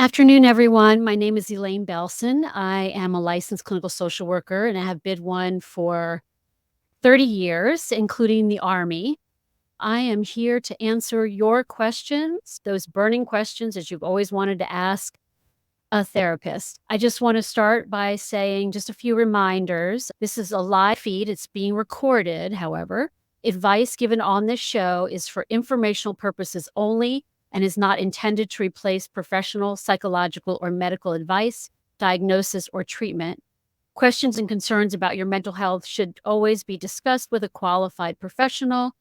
Afternoon, everyone. My name is Elaine Belson. I am a licensed clinical social worker and I have been one for 30 years, including the Army. I am here to answer your questions, those burning questions that you've always wanted to ask a therapist. I just want to start by saying just a few reminders. This is a live feed, it's being recorded, however. Advice given on this show is for informational purposes only and is not intended to replace professional, psychological, or medical advice, diagnosis, or treatment. Questions and concerns about your mental health should always be discussed with a qualified professional.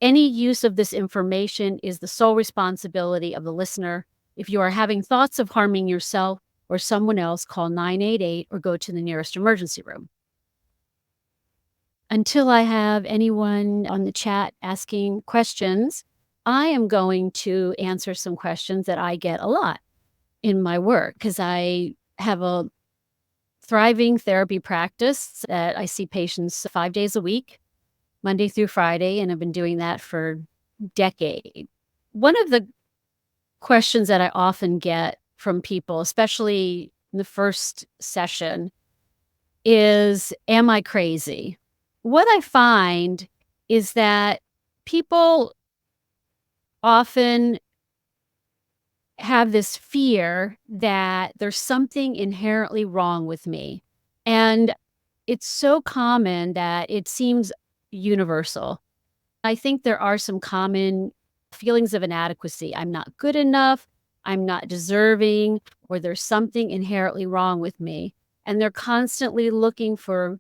Any use of this information is the sole responsibility of the listener. If you are having thoughts of harming yourself or someone else, call 988 or go to the nearest emergency room. Until I have anyone on the chat asking questions, I am going to answer some questions that I get a lot in my work because I have a thriving therapy practice that I see patients 5 days a week, Monday through Friday, and I've been doing that for decades. One of the questions that I often get from people, especially in the first session, is, "Am I crazy?" What I find is that people often have this fear that there's something inherently wrong with me. And it's so common that it seems universal. I think there are some common feelings of inadequacy. I'm not good enough. I'm not deserving, or there's something inherently wrong with me. And they're constantly looking for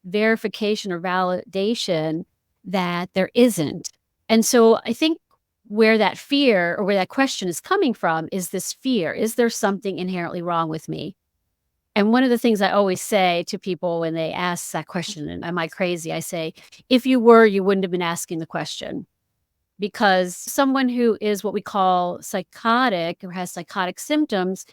verification or validation that there isn't. And so I think where that fear or where that question is coming from is this fear. Is there something inherently wrong with me? And one of the things I always say to people when they ask that question, and am I crazy? I say, if you were, you wouldn't have been asking the question, because someone who is what we call psychotic or has psychotic symptoms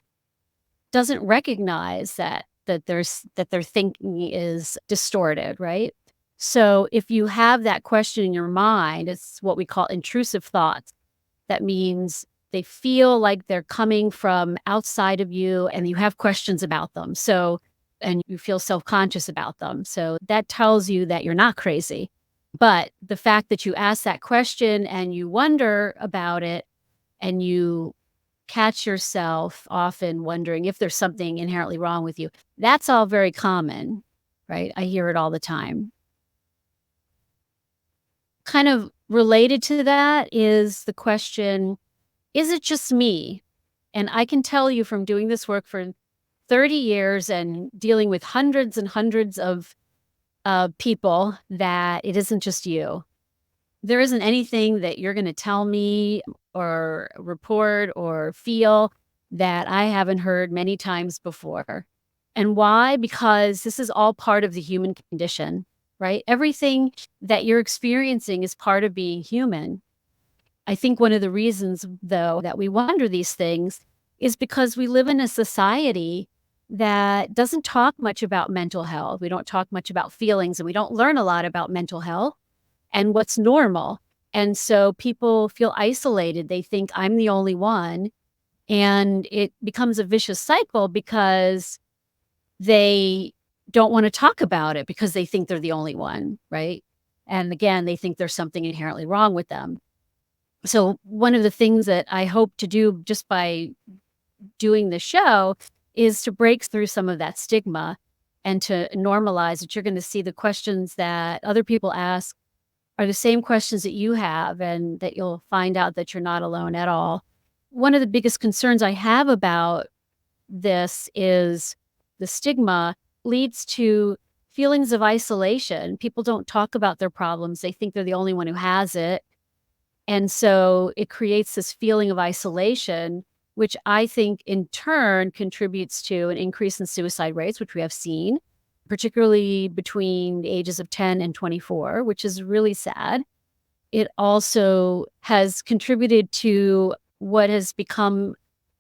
doesn't recognize that their thinking is distorted, right? So if you have that question in your mind, it's what we call intrusive thoughts. That means they feel like they're coming from outside of you and you have questions about them. So and you feel self-conscious about them. So that tells you that you're not crazy. But the fact that you ask that question and you wonder about it and you catch yourself often wondering if there's something inherently wrong with you, that's all very common, right? I hear it all the time. Kind of related to that is the question, is it just me? And I can tell you from doing this work for 30 years and dealing with hundreds and hundreds of people that it isn't just you. There isn't anything that you're going to tell me or report or feel that I haven't heard many times before. And why? Because this is all part of the human condition, right? Everything that you're experiencing is part of being human. I think one of the reasons, though, that we wonder these things is because we live in a society that doesn't talk much about mental health. We don't talk much about feelings and we don't learn a lot about mental health and what's normal. And so people feel isolated. They think I'm the only one. And it becomes a vicious cycle because they don't want to talk about it because they think they're the only one, right? And again, they think there's something inherently wrong with them. So one of the things that I hope to do just by doing the show is to break through some of that stigma and to normalize that you're going to see the questions that other people ask are the same questions that you have and that you'll find out that you're not alone at all. One of the biggest concerns I have about this is the stigma leads to feelings of isolation. People don't talk about their problems. They think they're the only one who has it. And so it creates this feeling of isolation, which I think in turn contributes to an increase in suicide rates, which we have seen, particularly between the ages of 10 and 24, which is really sad. It also has contributed to what has become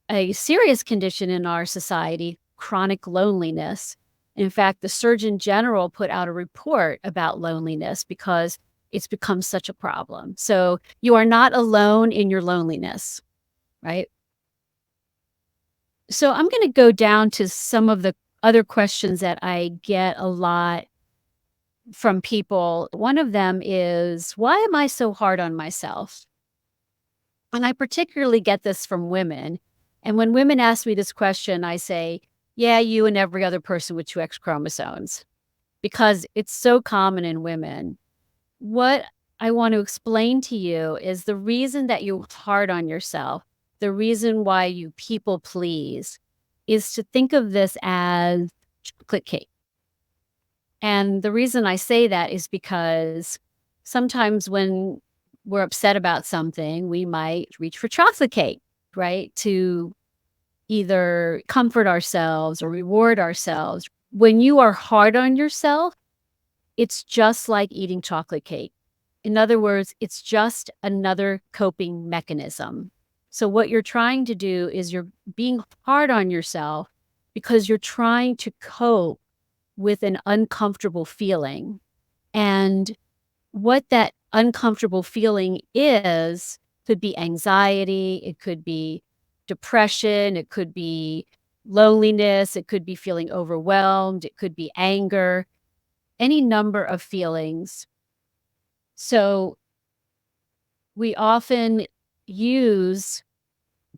a serious condition in our society, chronic loneliness. In fact, the Surgeon General put out a report about loneliness because it's become such a problem. So you are not alone in your loneliness, right? So I'm going to go down to some of the other questions that I get a lot from people. One of them is, why am I so hard on myself? And I particularly get this from women. And when women ask me this question, I say, yeah, you and every other person with two X chromosomes, because it's so common in women. What I want to explain to you is the reason that you're hard on yourself, the reason why you people please, is to think of this as chocolate cake. And the reason I say that is because sometimes when we're upset about something, we might reach for chocolate cake, right? To either comfort ourselves or reward ourselves. When you are hard on yourself, it's just like eating chocolate cake. In other words, it's just another coping mechanism. So, what you're trying to do is you're being hard on yourself because you're trying to cope with an uncomfortable feeling. And what that uncomfortable feeling is could be anxiety, it could be depression, it could be loneliness, it could be feeling overwhelmed, it could be anger, any number of feelings. So we often use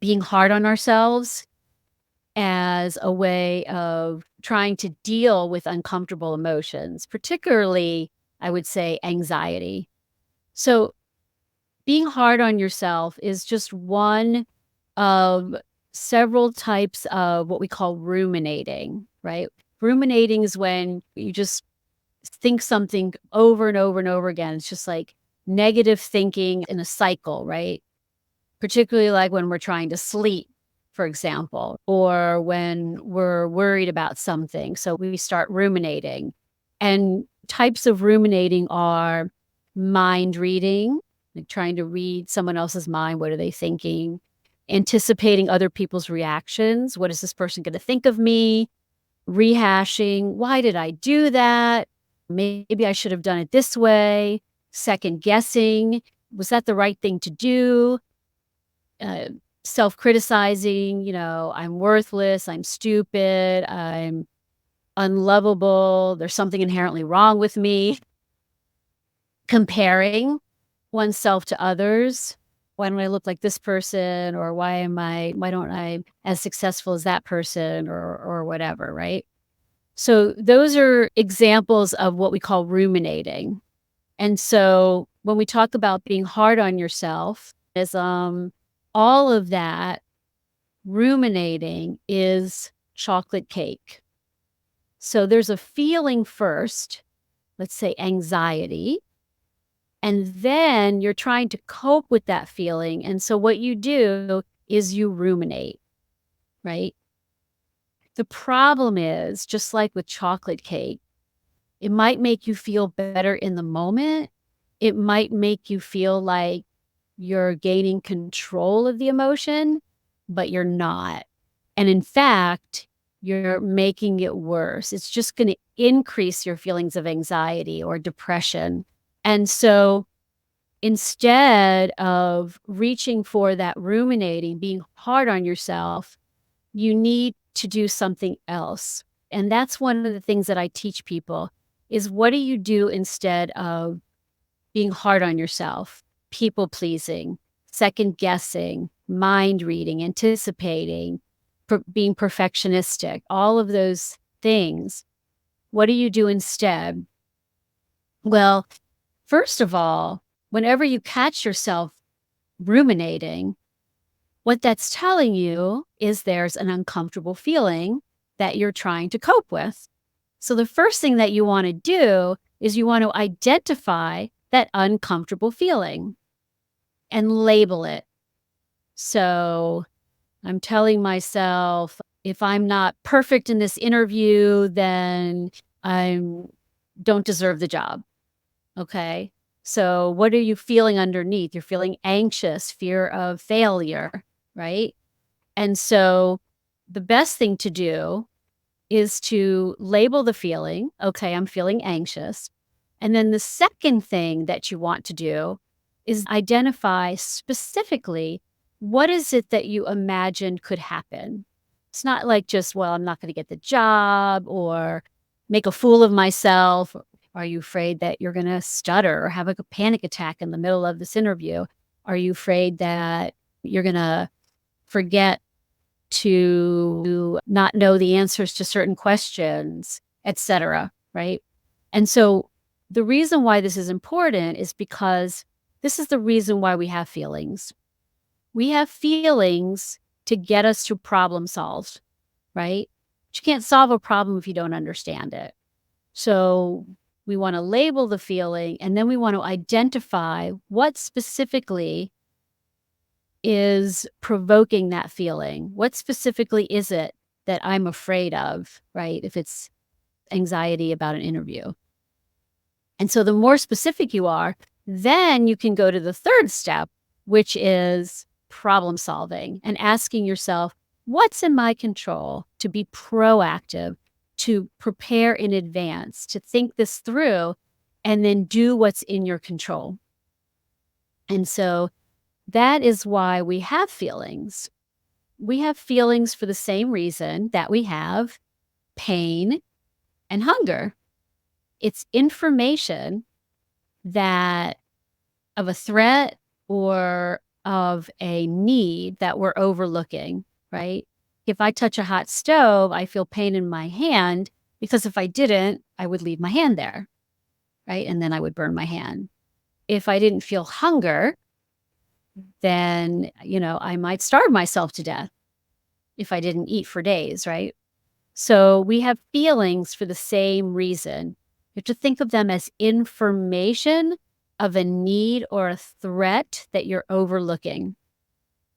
being hard on ourselves as a way of trying to deal with uncomfortable emotions, particularly, I would say, anxiety. So, being hard on yourself is just one of several types of what we call ruminating, right? Ruminating is when you just think something over and over and over again. It's just like negative thinking in a cycle, right? Particularly like when we're trying to sleep, for example, or when we're worried about something. So we start ruminating. And types of ruminating are mind reading, like trying to read someone else's mind. What are they thinking? Anticipating other people's reactions. What is this person going to think of me? Rehashing. Why did I do that? Maybe I should have done it this way. Second guessing. Was that the right thing to do? uh, Self-criticizing, I'm worthless, I'm stupid, I'm unlovable, there's something inherently wrong with me. Comparing oneself to others. Why don't I look like this person? Or why don't I as successful as that person or whatever, right? So those are examples of what we call ruminating. And so when we talk about being hard on yourself, is all of that ruminating is chocolate cake. So there's a feeling first, let's say anxiety, and then you're trying to cope with that feeling. And so what you do is you ruminate, right? The problem is, just like with chocolate cake, it might make you feel better in the moment. It might make you feel like you're gaining control of the emotion, but you're not. And in fact, you're making it worse. It's just going to increase your feelings of anxiety or depression. And so instead of reaching for that ruminating, being hard on yourself, you need to do something else. And that's one of the things that I teach people is, what do you do instead of being hard on yourself, people pleasing, second guessing, mind reading, anticipating, being perfectionistic, all of those things? What do you do instead? Well, first of all, whenever you catch yourself ruminating, what that's telling you is there's an uncomfortable feeling that you're trying to cope with. So the first thing that you want to do is you want to identify that uncomfortable feeling and label it. So I'm telling myself, if I'm not perfect in this interview, then I don't deserve the job. Okay. So what are you feeling underneath? You're feeling anxious, fear of failure, right? And so the best thing to do is to label the feeling. Okay, I'm feeling anxious. And then the second thing that you want to do is identify specifically, what is it that you imagined could happen? It's not like just, well, I'm not going to get the job or make a fool of myself. Are you afraid that you're going to stutter or have a panic attack in the middle of this interview? Are you afraid that you're going to forget to not know the answers to certain questions, etc., right? And so the reason why this is important is because this is the reason why we have feelings. We have feelings to get us to problem solve, right? But you can't solve a problem if you don't understand it. So we want to label the feeling and then we want to identify what specifically is provoking that feeling. What specifically is it that I'm afraid of, right? If it's anxiety about an interview. And so the more specific you are, then you can go to the third step, which is problem solving and asking yourself, what's in my control to be proactive, to prepare in advance, to think this through, and then do what's in your control. And so that is why we have feelings. We have feelings for the same reason that we have pain and hunger. It's information that of a threat or of a need that we're overlooking, right? If I touch a hot stove, I feel pain in my hand because if I didn't, I would leave my hand there, right? And then I would burn my hand. If I didn't feel hunger, then, I might starve myself to death if I didn't eat for days, right? So we have feelings for the same reason. You have to think of them as information of a need or a threat that you're overlooking,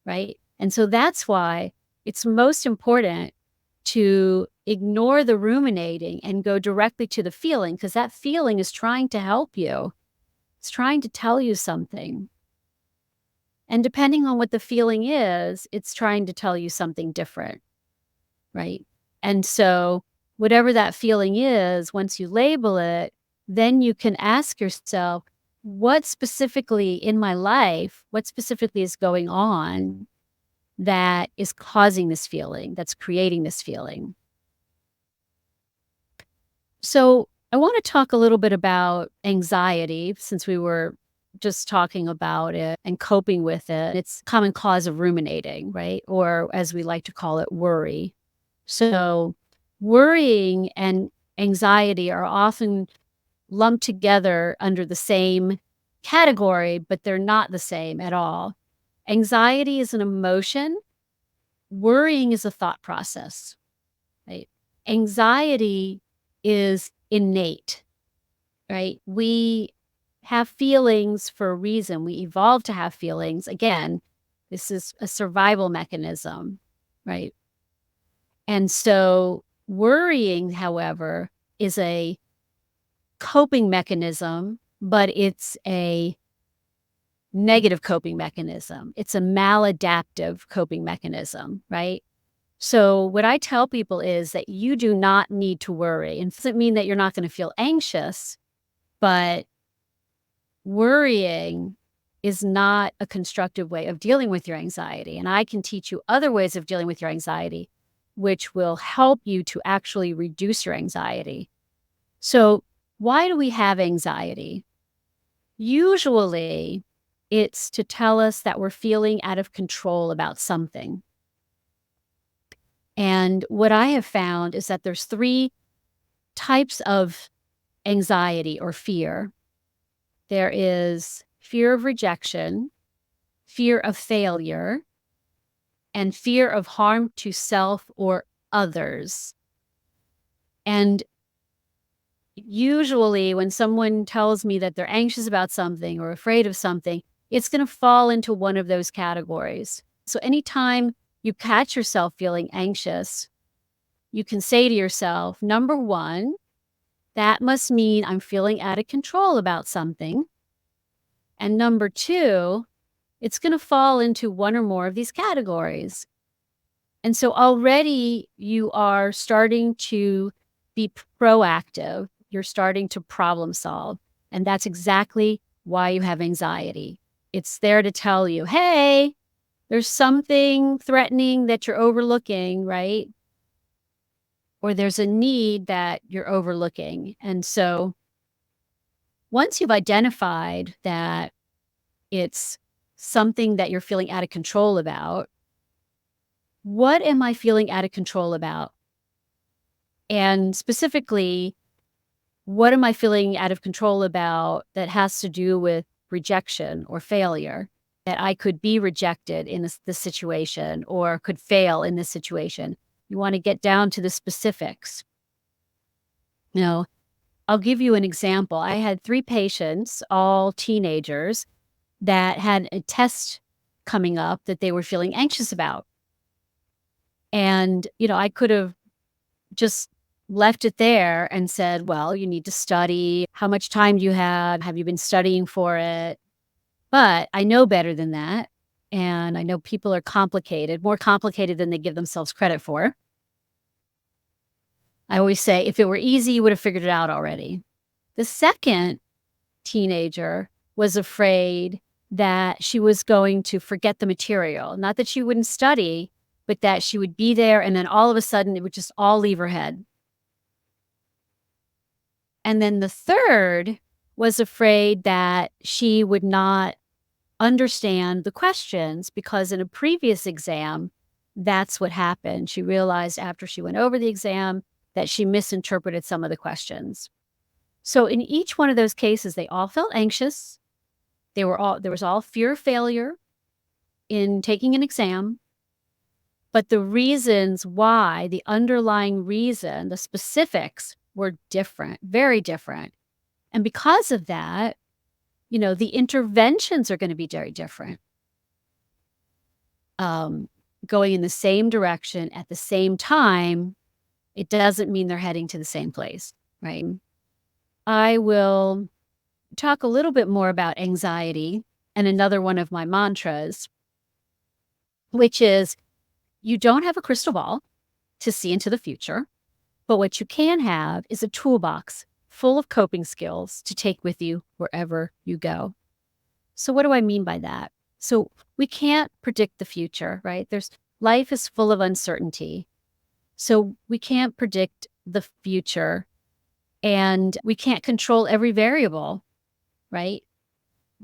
right? And so that's why it's most important to ignore the ruminating and go directly to the feeling because that feeling is trying to help you. It's trying to tell you something. And depending on what the feeling is, it's trying to tell you something different, right? And so, whatever that feeling is, once you label it, then you can ask yourself, what specifically in my life, what specifically is going on that is causing this feeling, that's creating this feeling? So, I want to talk a little bit about anxiety since we were just talking about it and coping with it. It's a common cause of ruminating, right? Or as we like to call it, worry. So, worrying and anxiety are often lumped together under the same category, but they're not the same at all. Anxiety is an emotion, worrying is a thought process, right? Anxiety is innate, right? We have feelings for a reason. We evolved to have feelings. Again, this is a survival mechanism, right? And so worrying, however, is a coping mechanism, but it's a negative coping mechanism. It's a maladaptive coping mechanism, right? So what I tell people is that you do not need to worry. And it doesn't mean that you're not going to feel anxious, but worrying is not a constructive way of dealing with your anxiety. And I can teach you other ways of dealing with your anxiety, which will help you to actually reduce your anxiety. So, why do we have anxiety? Usually, it's to tell us that we're feeling out of control about something. And what I have found is that there's three types of anxiety or fear. There is fear of rejection, fear of failure, and fear of harm to self or others. And usually, when someone tells me that they're anxious about something or afraid of something, it's going to fall into one of those categories. So, anytime you catch yourself feeling anxious, you can say to yourself, number one, that must mean I'm feeling out of control about something. And number two, it's going to fall into one or more of these categories. And so already you are starting to be proactive. You're starting to problem solve. And that's exactly why you have anxiety. It's there to tell you, hey, There's something threatening that you're overlooking, right? Or there's a need that you're overlooking. And so once you've identified that it's something that you're feeling out of control about, what am I feeling out of control about? And specifically, what am I feeling out of control about that has to do with rejection or failure? That I could be rejected in this situation or could fail in this situation. You want to get down to the specifics. You know, I'll give you an example. I had 3 patients, all teenagers, that had a test coming up that they were feeling anxious about. And, I could have just left it there and said, "Well, you need to study. How much time do you have? Have you been studying for it?" But I know better than that, and I know people are complicated, more complicated than they give themselves credit for. I always say, "If it were easy, you would have figured it out already." The second teenager was afraid that she was going to forget the material. Not that she wouldn't study, but that she would be there and then all of a sudden it would just all leave her head. And then the third was afraid that she would not understand the questions because in a previous exam, that's what happened. She realized after she went over the exam that she misinterpreted some of the questions. So in each one of those cases, they all felt anxious. There was all fear of failure in taking an exam, but the reasons why, the underlying reason, the specifics were different, very different. And because of that, the interventions are going to be very different. Um, Going in the same direction at the same time, it doesn't mean they're heading to the same place, right? I will talk a little bit more about anxiety and another one of my mantras, which is you don't have a crystal ball to see into the future, but what you can have is a toolbox full of coping skills to take with you wherever you go. So what do I mean by that? So we can't predict the future, right? Life is full of uncertainty. So we can't predict the future and we can't control every variable, right?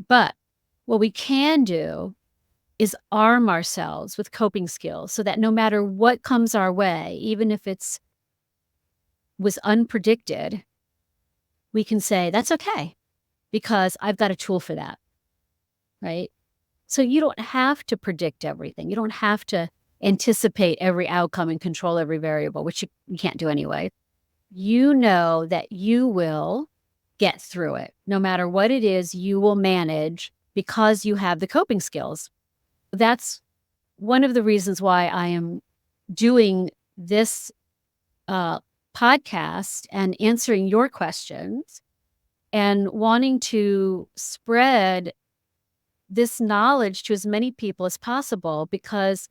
But what we can do is arm ourselves with coping skills so that no matter what comes our way, even if was unpredicted, we can say, that's okay because I've got a tool for that, right? So you don't have to predict everything. You don't have to anticipate every outcome and control every variable, which you can't do anyway. You know that you will get through it. No matter what it is, you will manage because you have the coping skills. That's one of the reasons why I am doing this podcast and answering your questions and wanting to spread this knowledge to as many people as possible because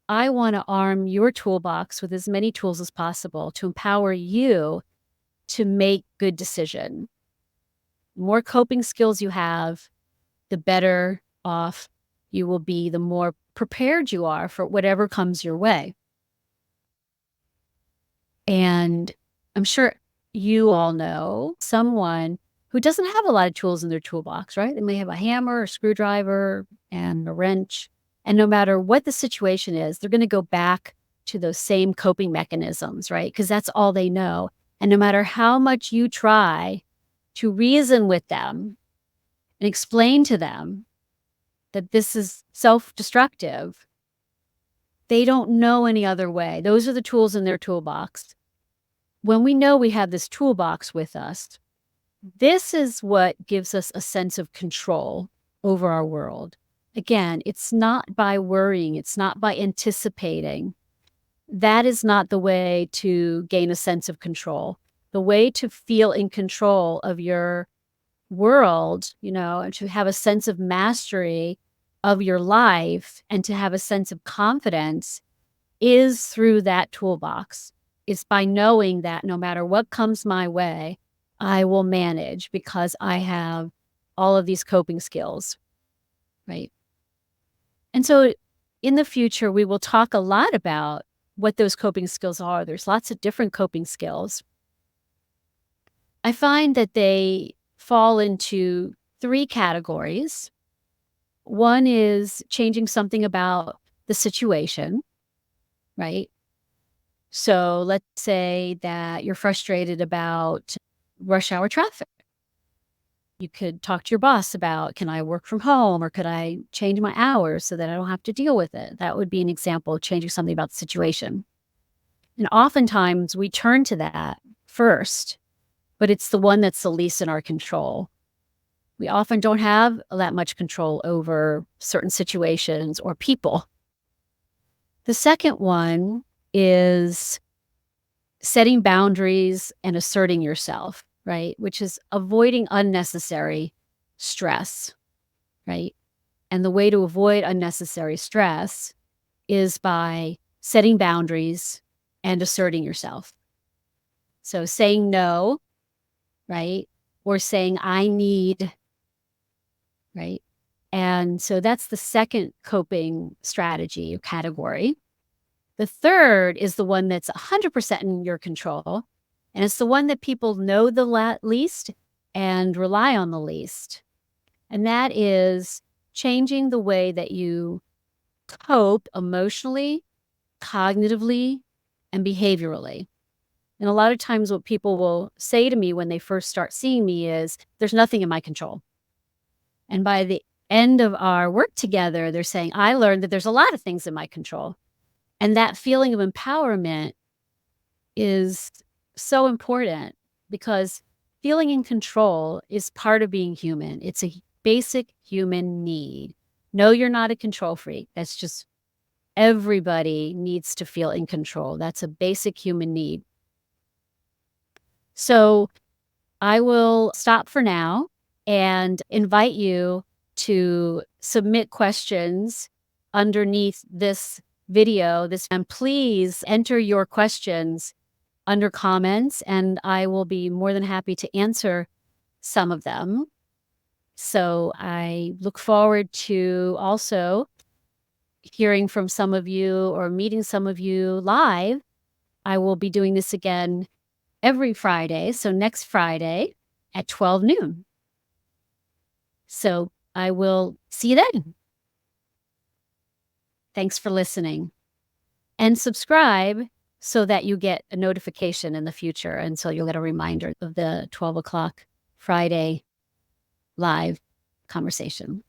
I want to arm your toolbox with as many tools as possible to empower you to make good decision. The more coping skills you have, the better off you will be, the more prepared you are for whatever comes your way. And I'm sure you all know someone who doesn't have a lot of tools in their toolbox, right? They may have a hammer, a screwdriver, and a wrench. And no matter what the situation is, they're going to go back to those same coping mechanisms, right? Because that's all they know. And no matter how much you try to reason with them and explain to them that this is self-destructive, they don't know any other way. Those are the tools in their toolbox. When we know we have this toolbox with us, this is what gives us a sense of control over our world. Again, it's not by worrying. It's not by anticipating. That is not the way to gain a sense of control. The way to feel in control of your world, and to have a sense of mastery of your life and to have a sense of confidence is through that toolbox. It's by knowing that no matter what comes my way, I will manage because I have all of these coping skills, right? And so in the future, we will talk a lot about what those coping skills are. There's lots of different coping skills. I find that they fall into 3 categories. One is changing something about the situation, right? So let's say that you're frustrated about rush hour traffic. You could talk to your boss about, can I work from home or could I change my hours so that I don't have to deal with it? That would be an example of changing something about the situation. And oftentimes we turn to that first, but it's the one that's the least in our control. We often don't have that much control over certain situations or people. The second one is setting boundaries and asserting yourself, right? Which is avoiding unnecessary stress, right? And the way to avoid unnecessary stress is by setting boundaries and asserting yourself. So saying no, right? Or saying I need, right? And so that's the second coping strategy or category. The third is the one that's 100% in your control, and it's the one that people know the least and rely on the least. And that is changing the way that you cope emotionally, cognitively, and behaviorally. And a lot of times what people will say to me when they first start seeing me is, there's nothing in my control. And by the end of our work together, they're saying, I learned that there's a lot of things in my control. And that feeling of empowerment is so important because feeling in control is part of being human. It's a basic human need. No, you're not a control freak. That's just everybody needs to feel in control. That's a basic human need. So I will stop for now and invite you to submit questions underneath this video, and please enter your questions under comments, and I will be more than happy to answer some of them. So I look forward to also hearing from some of you or meeting some of you live. I will be doing this again every Friday, so next Friday at 12 noon. So I will see you then. Thanks for listening. And subscribe so that you get a notification in the future, and so you'll get a reminder of the 12 o'clock Friday live conversation.